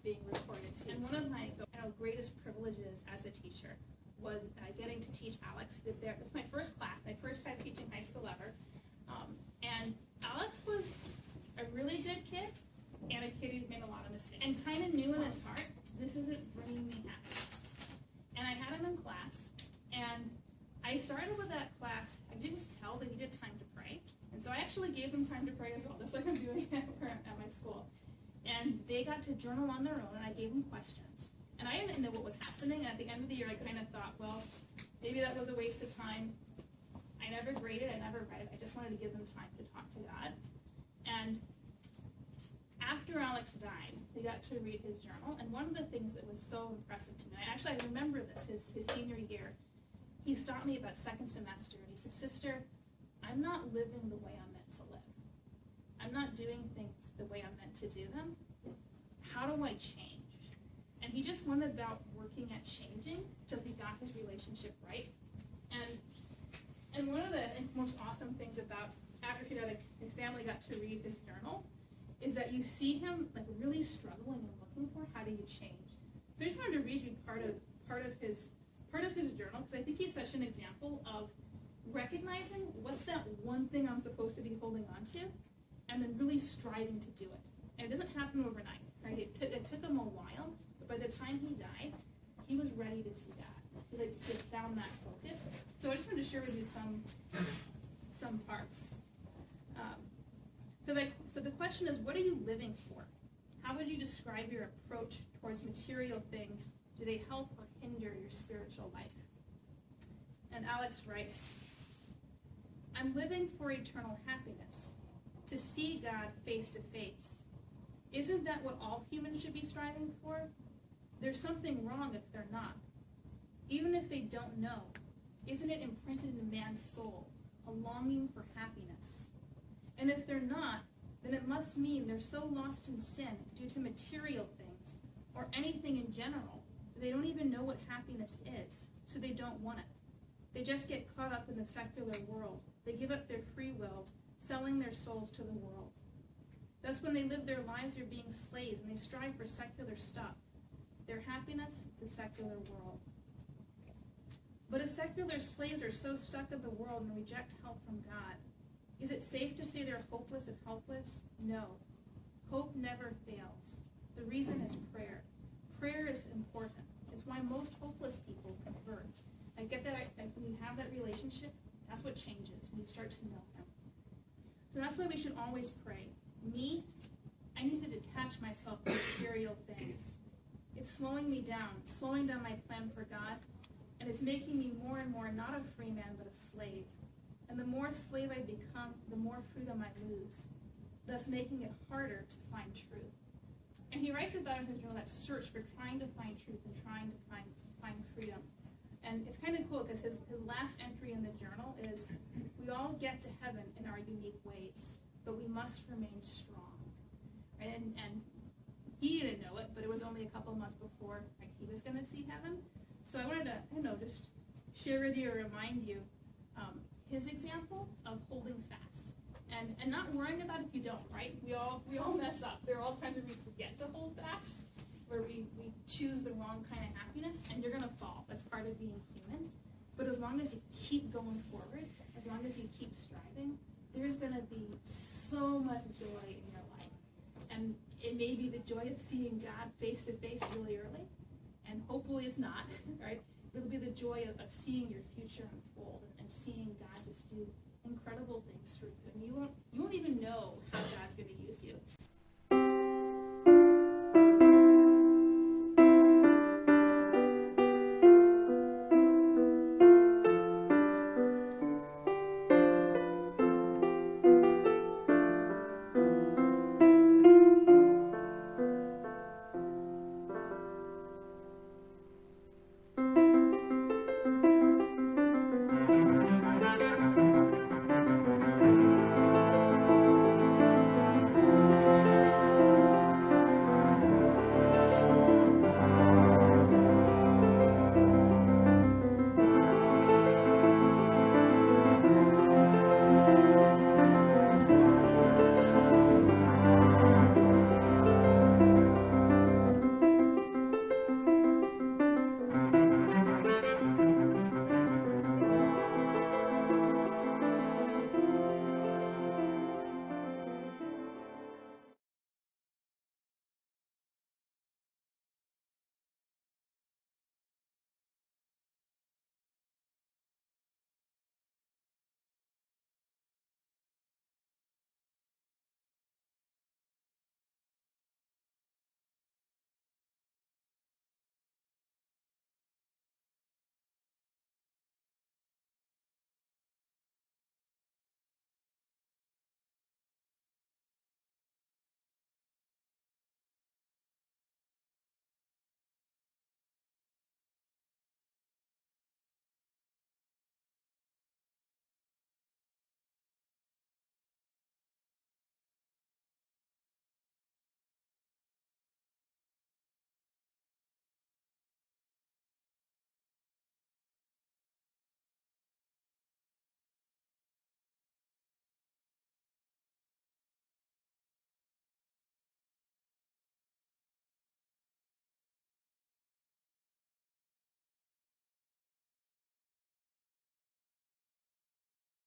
being recorded too. And one of my greatest privileges as a teacher was getting to teach Alex. It's my first class, my first time teaching high school ever. And Alex was a really good kid and a kid who made a lot of mistakes. And kind of knew in his heart, this isn't bringing me happiness. And I had him in class, and I started with that class. I could just tell they needed time to pray. And so I actually gave them time to pray as well, just like I'm doing at my school. And they got to journal on their own, and I gave them questions. And I didn't know what was happening, and at the end of the year, I kind of thought, well, maybe that was a waste of time. I never graded, I never read. I just wanted to give them time to talk to God. And after Alex died, they got to read his journal, and one of the things that was so impressive to me, I remember this, his senior year, he stopped me about second semester, and he said, "Sister, I'm not living the way I'm meant to live. I'm not doing things the way I'm meant to do them. How do I change?" And he just went about working at changing till he got his relationship right. And one of the most awesome things about after his family got to read his journal is that you see him like really struggling and looking for how do you change. So I just wanted to read you part of his journal, because I think he's such an example of recognizing what's that one thing I'm supposed to be holding on to, and then really striving to do it. And it doesn't happen overnight, right? It took him a while, but by the time he died, he was ready to see God. He had found that focus. So I just wanted to share with you some parts. So the question is, what are you living for? How would you describe your approach towards material things? Do they help or hinder your spiritual life? And Alex writes, "I'm living for eternal happiness, to see God face to face. Isn't that what all humans should be striving for? There's something wrong if they're not. Even if they don't know, isn't it imprinted in man's soul, a longing for happiness? And if they're not, then it must mean they're so lost in sin due to material things, or anything in general, that they don't even know what happiness is, so they don't want it. They just get caught up in the secular world. They give up their free will, selling their souls to the world. Thus, when they live their lives, they're being slaves, and they strive for secular stuff. Their happiness, the secular world. But if secular slaves are so stuck in the world and reject help from God, is it safe to say they're hopeless and helpless? No. Hope never fails. The reason is prayer. Prayer is important. It's why most hopeless people convert. I get that when you have that relationship, that's what changes, when you start to know Him. So that's why we should always pray. Me, I need to detach myself from material things. It's slowing me down. It's slowing down my plan for God, and it's making me more and more not a free man, but a slave. And the more slave I become, the more freedom I lose, thus making it harder to find truth. And he writes about in his journal that search for trying to find truth and trying to find freedom. And it's kind of cool because his last entry in the journal is, we all get to heaven in our unique ways, but we must remain strong. Right? And he didn't know it, but it was only a couple months before he was going to see heaven. So I wanted to, just share with you or remind you his example of holding fast. And not worrying about if you don't, right? We all mess up. There are all times where we forget to hold fast, where we choose the wrong kind of happiness, and you're going to fall. That's part of being human. But as long as you keep going forward, as long as you keep striving, there's going to be so much joy in your life. And it may be the joy of seeing God face to face really early, and hopefully it's not, right? It'll be the joy of seeing your future unfold and seeing God just do incredible things through you. And you won't even know how God's going to use you.